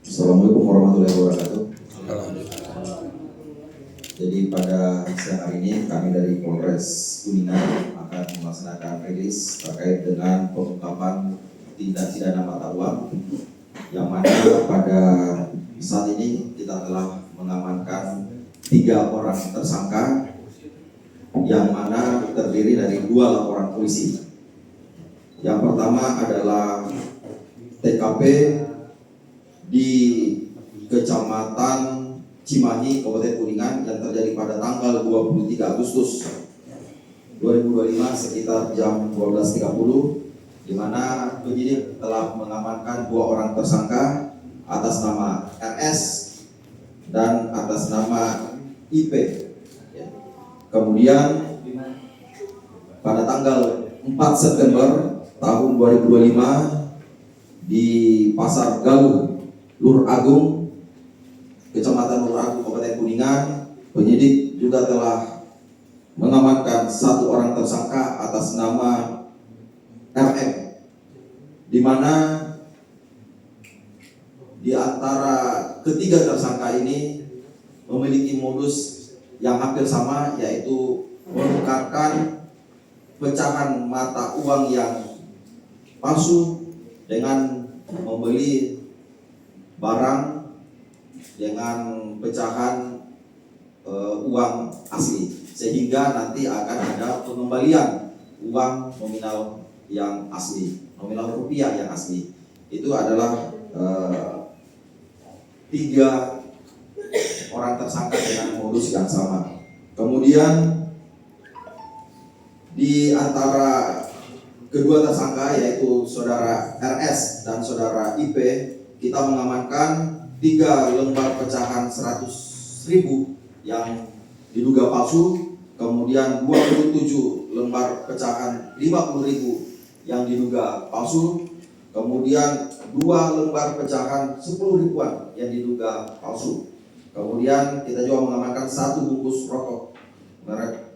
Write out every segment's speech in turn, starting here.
Assalamualaikum warahmatullahi wabarakatuh. Jadi pada siang hari ini kami dari Polres Kuningan akan melaksanakan rilis terkait dengan pengungkapan tindak pidana mata uang, yang mana pada saat ini kita telah mengamankan 3 orang tersangka, yang mana terdiri dari 2 laporan polisi. Yang pertama adalah TKP di Kecamatan Cimahi, Kabupaten Kuningan, yang terjadi pada tanggal 23 Agustus 2025 sekitar jam 12.30, di mana penyidik telah mengamankan 2 orang tersangka atas nama RS dan atas nama IP. Kemudian pada tanggal 4 September tahun 2025 di Pasar Galuh, Lur Agung, Kecamatan Lur Agung, Kabupaten Kuningan, penyidik juga telah mengamankan 1 orang tersangka atas nama RM, di mana di antara ketiga tersangka ini memiliki modus yang hampir sama, yaitu menukarkan pecahan mata uang yang palsu dengan membeli barang dengan pecahan uang asli, sehingga nanti akan ada pengembalian uang nominal yang asli, nominal rupiah yang asli. Itu adalah 3 orang tersangka dengan modus yang sama. Kemudian di antara kedua tersangka, yaitu saudara RS dan saudara IP, kita mengamankan 3 lembar pecahan 100.000 yang diduga palsu, kemudian 27 lembar pecahan 50.000 yang diduga palsu, kemudian 2 lembar pecahan 10.000-an yang diduga palsu. Kemudian kita juga mengamankan 1 bungkus rokok merek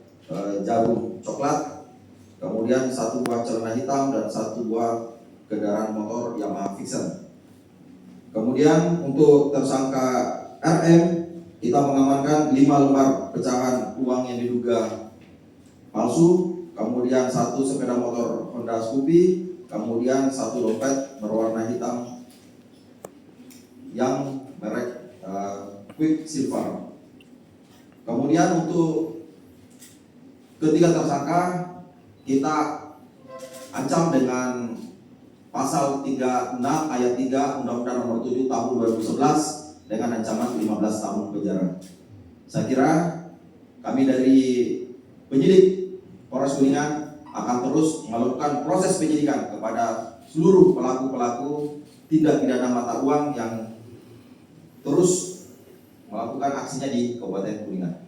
Jarum coklat, kemudian 1 buah celana hitam dan 1 buah kendaraan motor Yamaha Vision. Kemudian untuk tersangka RM, kita mengamankan 5 lembar pecahan uang yang diduga palsu, kemudian 1 sepeda motor Honda Scoopy, kemudian 1 dompet berwarna hitam yang merek Quicksilver. Kemudian untuk ketiga tersangka kita ancam dengan pasal 36 ayat 3 Undang-Undang Nomor 7 Tahun 2011 dengan ancaman 15 tahun penjara. Saya kira kami dari penyidik Polres Kuningan akan terus melakukan proses penyidikan kepada seluruh pelaku-pelaku tindak pidana mata uang yang terus melakukan aksinya di Kabupaten Kuningan.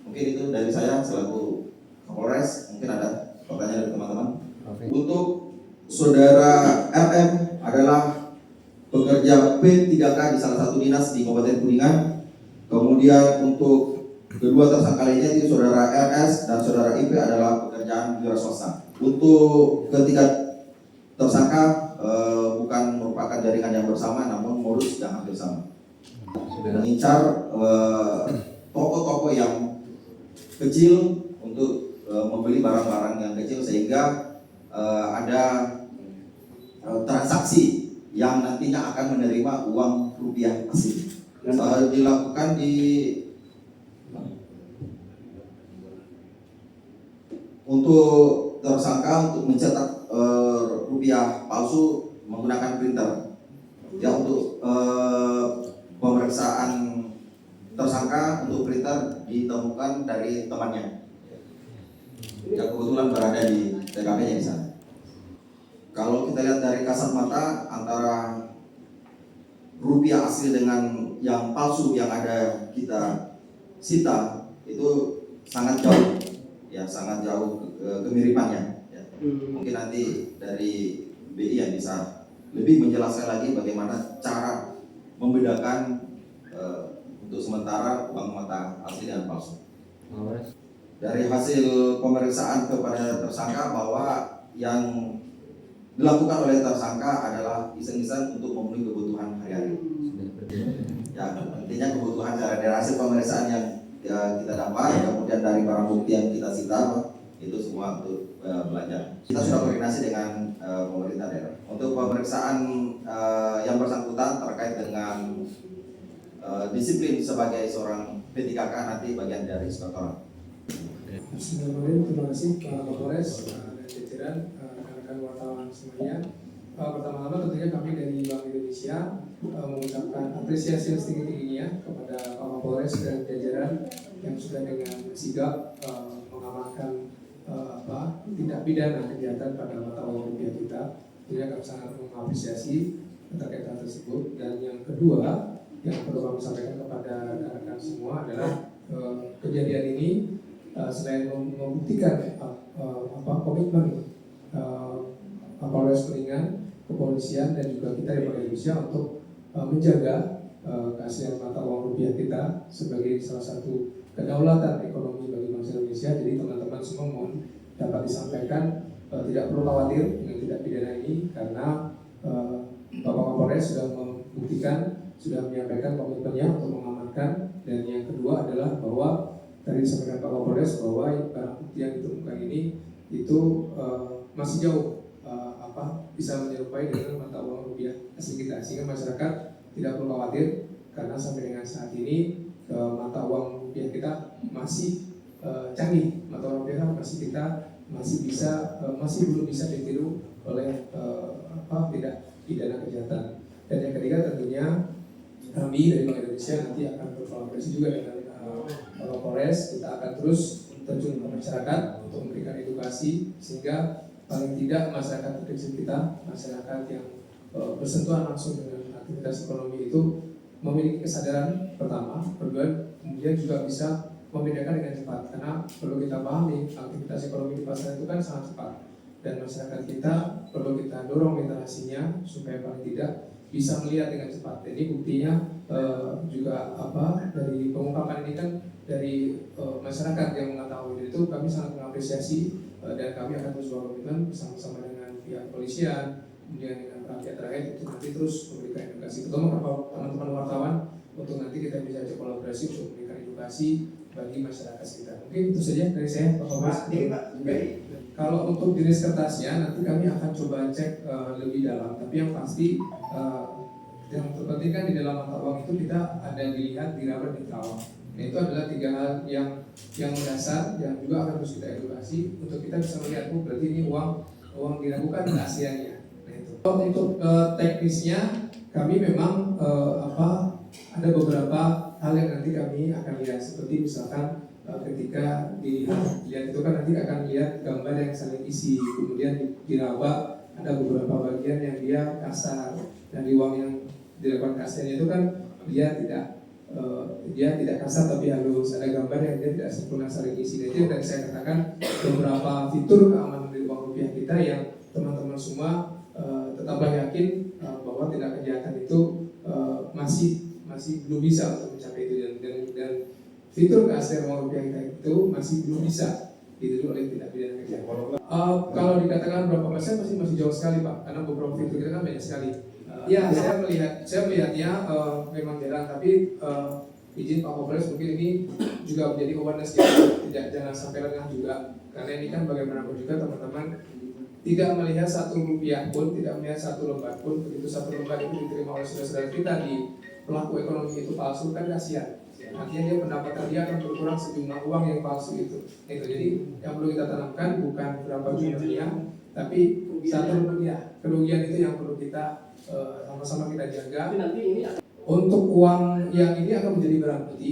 Mungkin itu dari saya selaku Kapolres. Mungkin ada pertanyaan dari teman-teman. Untuk saudara RM adalah pekerja P3K di salah satu dinas di Kabupaten Kuningan. Kemudian untuk kedua tersangka lainnya, itu saudara RS dan saudara IP adalah pekerjaan wira swasta. Untuk ketiga tersangka bukan merupakan jaringan yang bersama, namun modus yang hampir sama. Mengincar toko-toko yang kecil untuk membeli barang-barang yang kecil, sehingga ada transaksi yang nantinya akan menerima uang rupiah asli. Dilakukan di untuk tersangka untuk mencetak rupiah palsu menggunakan printer. Ya, untuk pemeriksaan tersangka untuk printer ditemukan dari temannya yang kebetulan berada di TKP-nya di sana. Kalau kita lihat dari kasat mata, antara rupiah asli dengan yang palsu yang ada kita sita itu sangat jauh, ya sangat jauh kemiripannya. Ya. Mungkin nanti dari BI yang bisa lebih menjelaskan lagi bagaimana cara membedakan untuk sementara uang mata asli dan palsu. Dari hasil pemeriksaan kepada tersangka bahwa yang dilakukan oleh tersangka adalah iseng-iseng untuk memenuhi kebutuhan hari-hari. intinya kebutuhan dari hasil pemeriksaan yang kita dapat, kemudian dari barang bukti yang kita sita, itu semua untuk belajar. Kita sudah koordinasi dengan pemerintah daerah untuk pemeriksaan yang bersangkutan terkait dengan disiplin sebagai seorang P3K nanti bagian dari inspektorat. Bismillahirrahmanirrahim. Terima kasih Pak Kapolres dan jajaran rekan-rekan wartawan semuanya. Pertama-tama tentunya kami dari Bank Indonesia mengucapkan apresiasi yang setinggi-tingginya kepada Pak Kapolres dan jajaran yang sudah dengan sigap mengamankan tindak pidana kejahatan pada mata uang rupiah kita. Tentunya kami sangat mengapresiasi terkait hal tersebut. Dan yang kedua yang perlu kami sampaikan kepada rekan-rekan semua adalah kejadian ini selain membuktikan komitmen Polres Kuningan, kepolisian dan juga kita di Bank Indonesia untuk menjaga keaslian mata uang rupiah kita sebagai salah satu kedaulatan ekonomi bagi bangsa Indonesia. Jadi teman-teman semua mohon dapat disampaikan tidak perlu khawatir dengan tindak pidana ini karena Bapak Kapolres sudah membuktikan, sudah menyampaikan komitmennya untuk mengamankan. Dan yang kedua adalah bahwa tadi disampaikan Pak Kapolres bahwa barang bukti yang ditemukan ini itu masih jauh bisa menyerupai dengan mata uang rupiah asli kita, sehingga masyarakat tidak perlu khawatir karena sampai dengan saat ini mata uang rupiah kita masih canggih, mata uang rupiah masih belum bisa ditiru oleh tidak pidana kejahatan. Dan yang ketiga tentunya kami dari Bank Indonesia nanti akan berkolaborasi juga dengan Polres. Kita akan terus terjun ke masyarakat untuk memberikan edukasi sehingga paling tidak masyarakat kecil kita, masyarakat yang bersentuhan langsung dengan aktivitas ekonomi itu memiliki kesadaran pertama, kedua kemudian juga bisa membedakan dengan cepat. Karena perlu kita pahami aktivitas ekonomi di pasar itu kan sangat cepat dan masyarakat kita perlu kita dorong literasinya supaya paling tidak bisa melihat dengan cepat. Jadi buktinya juga dari pengungkapan ini kan dari masyarakat yang mengetahui itu kami sangat mengapresiasi dan kami akan terus berkomitmen bersama-sama dengan pihak kepolisian, kemudian dengan rakyat terkait itu nanti terus memberikan edukasi. Terutama teman-teman wartawan untuk nanti kita bisa kolaborasi untuk memberikan edukasi bagi masyarakat sekitar. Mungkin itu saja dari saya, Pak Kapolres. Kalau untuk jenis kertasnya nanti kami akan coba cek lebih dalam. Tapi yang pasti yang terpenting kan di dalam mata uang itu kita ada dilihat, dirawat, diterawang. Nah, itu adalah 3 hal yang mendasar yang juga akan terus kita edukasi untuk kita bisa melihat berarti ini uang diragukan keasliannya. Nah, itu. Untuk teknisnya kami memang ada beberapa hal yang nanti kami akan lihat seperti misalkan ketika dilihat itu kan nanti akan lihat gambar yang saling isi, kemudian diraba ada beberapa bagian yang dia kasar dan di uang yang dilakukan kasarnya itu kan dia tidak kasar tapi halus, ada gambar yang dia tidak sempurna saling isi. Dan itu yang tadi saya katakan beberapa fitur keamanan di uang rupiah kita yang teman-teman semua tetaplah yakin bahwa tindak kejahatan itu masih belum bisa untuk mencapai itu dan fitur keaslian uang rupiah kita itu masih belum bisa ditiru oleh tindak pidana kejahatan. Kalau dikatakan berapa persen masih jauh sekali Pak, karena beberapa fitur kita kan banyak sekali. Ya, saya melihatnya memang jarang, tapi izin Pak Kapolres mungkin ini juga menjadi awareness kita, jangan sampai lengah juga, karena ini kan bagaimanapun juga teman-teman tidak melihat satu rupiah pun, tidak melihat satu lembar pun, begitu satu lembar itu diterima oleh saudara-saudara kita di pelaku ekonomi itu palsu kan kasihan. Artinya dia pendapatan dia akan berkurang sejumlah uang yang palsu itu. Jadi yang perlu kita tanamkan bukan berapa jumlahnya, tapi satu rupiah. Kerugian itu yang perlu kita sama-sama kita jaga. Untuk uang yang ini akan menjadi barang bukti.